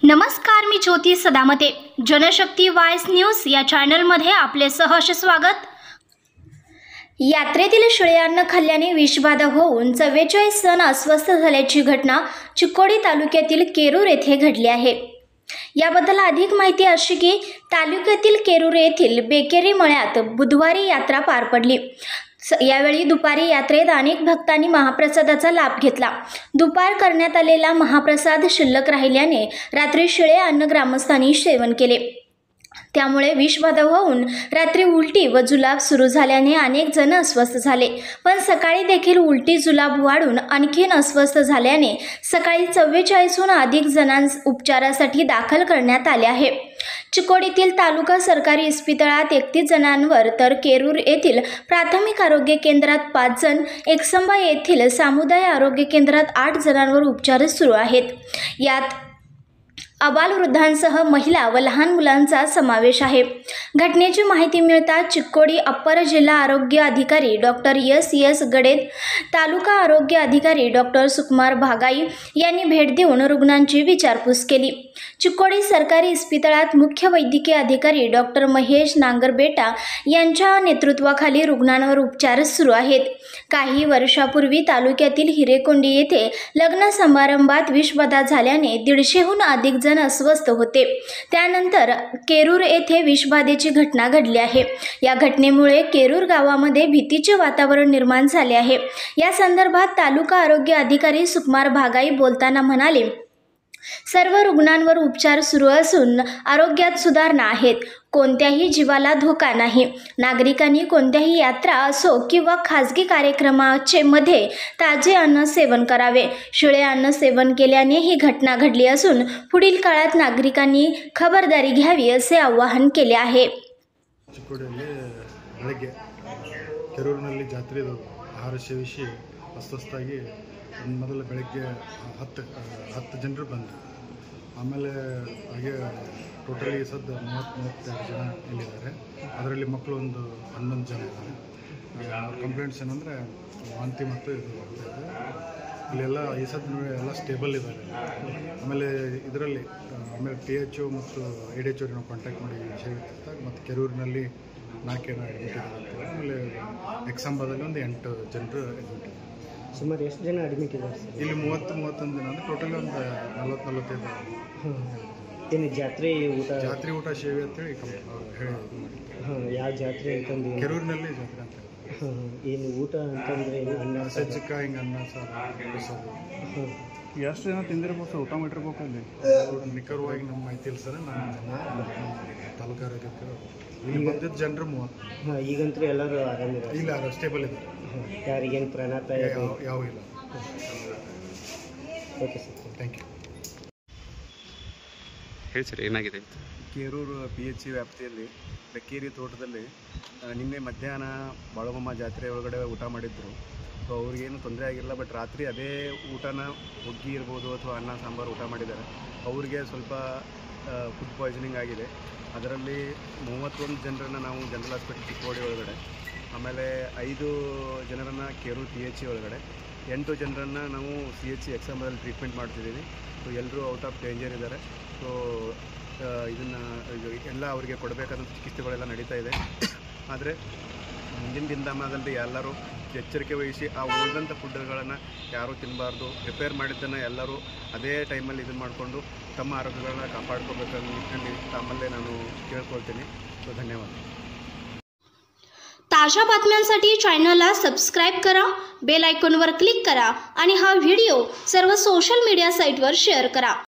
नमस्कार, मी ज्योती Sadamate. Janshakti voice news या चॅनलमध्ये आपले सहर्ष स्वागत. यात्रेतील शिळे अन्न खाल्ल्याने विषबाधा होऊन 44 जण अस्वस्थ झाल्याची घटना चिकोडी तालुक्यातील केरूर येथे घडली आहे. याबद्दल अधिक माहिती अशी की तालुक्यातील केरूर येथील बेकेरी मळ्यात बुधवारी यात्रा पार पडली. यावेळी दुपारी यात्रेत अनेक भक्तांनी महाप्रसादाचा लाभ घेतला. दुपार करण्यात आलेला महाप्रसाद शिल्लक राहिल्याने रात्री शिळे अन्न ग्रामस्थांनी सेवन केले. त्यामुळे विषबाधा होऊन रात्री उलटी व जुलाब सुरू झाल्याने अनेक जण अस्वस्थ झाले. पण सकाळी देखील उलटी जुलाब वाढून आणखीन अस्वस्थ झाल्याने सकाळी 44हून अधिक जणांस उपचारासाठी दाखल करण्यात आले आहे. चिकोडीतील तालुका सरकारी इस्पितळात 31 जणांवर तर केरूर येथील प्राथमिक आरोग्य केंद्रात 5 जण, एकसंबा येथील सामुदाय आरोग्य केंद्रात 8 जणांवर उपचार सुरू आहेत. यात आबालवृद्धांसह महिला व लहान मुलांचा समावेश आहे. घटनेची माहिती मिळताच चिकोडी अप्पर जिल्हा आरोग्य अधिकारी डॉक्टर एस गडेद, तालुका आरोग्य अधिकारी डॉक्टर सुकुमार भागाई यांनी भेट देऊन रुग्णांची विचारपूस केली. चिकोडी सरकारी इस्पितळात मुख्य वैद्यकीय अधिकारी डॉक्टर महेश नांगरबेटा यांच्या नेतृत्वाखाली रुग्णांवर उपचार सुरू आहेत. काही वर्षापूर्वी तालुक्यातील हिरेकोंडी येथे लग्न समारंभात विषबाधा झाल्याने 150हून अधिक जण अस्वस्थ होते. त्यानंतर केरूर येथे विषबाधेची घटना घडली आहे. या घटनेमुळे केरूर गावामध्ये भीतीचे वातावरण निर्माण झाले आहे. या संदर्भात तालुका आरोग्य अधिकारी सुकुमार भागाई बोलताना म्हणाले, सर्व रुग्णांवर उपचार सुरू असून आरोग्यात सुधारणा आहेत. कोणत्याही जीवाला धोका नाही. नागरिकांनी कोणत्याही यात्रा असो किंवा खाजगी कार्यक्रमाचे मध्ये ताजे अन्न सेवन करावे. शिळे अन्न सेवन केल्याने ही घटना घडली असून पुढील काळात नागरिकांनी खबरदारी घ्यावी असे आवाहन केले आहे. ಚಿಕ್ಕೋಡಿಯಲ್ಲಿ ಬೆಳಗ್ಗೆ ಕೆರೂರಿನಲ್ಲಿ ಜಾತ್ರೆದು ಆಹಾರ ಸೇವಿಸಿ ಅಸ್ವಸ್ಥಾಗಿ ಮೊದಲು ಬೆಳಗ್ಗೆ 10 ಜನರು ಬಂದರು. ಆಮೇಲೆ ಹಾಗೆ ಟೋಟಲಿ ಸದ್ದು 32 ಜನ ಇಲ್ಲಿದ್ದಾರೆ. ಅದರಲ್ಲಿ ಮಕ್ಕಳು ಒಂದು 11 ಜನ ಇದ್ದಾರೆ. ಕಂಪ್ಲೇಂಟ್ಸ್ ಏನಂದರೆ ವಾಂತಿ ಮತ್ತು ಇದು ಆಗ್ತಾಯಿದೆ. ಇಲ್ಲೆಲ್ಲ ಈ ಸದ್ದು ಎಲ್ಲ ಸ್ಟೇಬಲ್ ಇದ್ದಾರೆ. ಆಮೇಲೆ ಇದರಲ್ಲಿ ಆಮೇಲೆ THO ಮತ್ತು ADHO ನಾವು ಕಾಂಟ್ಯಾಕ್ಟ್ ಮಾಡಿ ವಿಷಯ ಇರ್ತಿದ್ದಾಗ ಮತ್ತು ಕೆರೂರಿನಲ್ಲಿ 4 ಜನ ಅಡ್ಮಿಟ್ ಇದ್ದಾರೆ. ಆಮೇಲೆ ಎಕ್ಸಾಂಬಾದಲ್ಲಿ ಒಂದು 8 ಜನರು ಅಡ್ಮಿಟ್ ಇದ್ದಾರೆ. ಸುಮಾರು ಎಷ್ಟು ಜನ ಅಡ್ಮಿಟ್ ಇದ್ದಾರೆ ಸರ್? ಇಲ್ಲಿ 30-31 ಜನ ಅಂದರೆ ಟೋಟಲಿ ಒಂದು 40-45. ಏನು ಜಾತ್ರೆ ಊಟ ಸೇವೆ ಅಂತೇಳಿ ಹೇಳಿ ಇದು ಮಾಡಿ. ಯಾವ ಜಾತ್ರೆ ಅಂತಂದು ಕೆರೂರಿನಲ್ಲಿ ಜಾತ್ರೆ ಅಂತ ಏನು ಊಟ ಅಂತಂದರೆ ಏನು ಅನ್ನ ಸಜ್ಜಿಕ ಹಿಂಗೆ ಅನ್ನ ಸಾರು ಬಸೋದು. ಎಷ್ಟು ಜನ ತಿಂದಿರ್ಬೋದು ಸರ್? ಊಟ ಮಾಡಿರ್ಬೇಕು ಅಲ್ಲಿ ನಿಖರವಾಗಿ ನಮ್ಮ ಮಾಹಿತಿ ಇಲ್ಲ ಸರ್. ನಾನು ತಾಲೂಕು ಆರೋಗ್ಯಕ್ಕೆ ಇಲ್ಲಿ ಬಂದಿದ್ದ ಜನರು 30. ಈಗಂತೂ ಎಲ್ಲರೂ ಆರಾಮಿದ್ದಾರೆ? ಇಲ್ಲ, ಸ್ಟೇಬಲ್ ಇದೆ. ಯಾರಿಗೇನು ಪ್ರಾಣಾಪಾಯ ಯಾವ ಇಲ್ಲ. Okay sir, thank you. ಹೇಳಿ ಸರ್, ಏನಾಗಿದೆ? ಕೇರೂರು PHC ವ್ಯಾಪ್ತಿಯಲ್ಲಿ ಬೆಕ್ಕೇರಿ ತೋಟದಲ್ಲಿ ನಿನ್ನೆ ಮಧ್ಯಾಹ್ನ ಬಾಳಗಮ್ಮ ಜಾತ್ರೆ ಒಳಗಡೆ ಊಟ ಮಾಡಿದ್ರು. ಸೊ ಅವ್ರಿಗೇನು ತೊಂದರೆ ಆಗಿಲ್ಲ. ಬಟ್ ರಾತ್ರಿ ಅದೇ ಊಟನ ಹುಗ್ಗಿ ಇರ್ಬೋದು ಅಥವಾ ಅನ್ನ ಸಾಂಬಾರು ಊಟ ಮಾಡಿದ್ದಾರೆ. ಅವ್ರಿಗೆ ಸ್ವಲ್ಪ ಫುಡ್ ಪಾಯ್ಸನಿಂಗ್ ಆಗಿದೆ. ಅದರಲ್ಲಿ 31 ಜನರನ್ನು ನಾವು ಜನರಲ್ ಹಾಸ್ಪಿಟಲ್ ಚಿಕ್ಕೋಡಿ ಒಳಗಡೆ, ಆಮೇಲೆ 5 ಜನರನ್ನು ಕೇರೂರು PHC ಒಳಗಡೆ, 8 ಜನರನ್ನು ನಾವು CHC ಎಕ್ಸಾಂಬದಲ್ಲಿ ಟ್ರೀಟ್ಮೆಂಟ್ ಮಾಡ್ತಿದ್ದೀವಿ. ಸೊ ಎಲ್ಲರೂ ಔಟ್ ಆಫ್ ಡೇಂಜರ್ ಇದ್ದಾರೆ. ಸೊ ಇದನ್ನು ಎಲ್ಲ ಅವರಿಗೆ ಕೊಡಬೇಕಾದಂಥ ಚಿಕಿತ್ಸೆಗಳೆಲ್ಲ ನಡೀತಾ ಇದೆ. ಆದರೆ ಮುಂದಿನ ದಿನಮಾನದಲ್ಲಿ ಎಲ್ಲರೂ ಎಚ್ಚರಿಕೆ ವಹಿಸಿ ಆ ಉಳಿದಂಥ ಫುಡ್ಗಳನ್ನು ಯಾರೂ ತಿನ್ನಬಾರ್ದು. ಪ್ರಿಪೇರ್ ಮಾಡಿದ್ದನ್ನು ಎಲ್ಲರೂ ಅದೇ ಟೈಮಲ್ಲಿ ಇದನ್ನು ಮಾಡಿಕೊಂಡು ತಮ್ಮ ಆರೋಗ್ಯಗಳನ್ನ ಕಾಪಾಡ್ಕೋಬೇಕನ್ನೋ ನಿಟ್ಟಿನಲ್ಲಿ ತಮ್ಮಲ್ಲೇ ನಾನು ಕೇಳ್ಕೊಳ್ತೀನಿ. ಸೊ धन्यवाद. ताज्या बातम्यांसाठी चॅनलला सबस्क्राईब करा, बेल आयकॉनवर क्लिक करा आणि हा व्हिडिओ सर्व सोशल मीडिया साईटवर शेअर करा.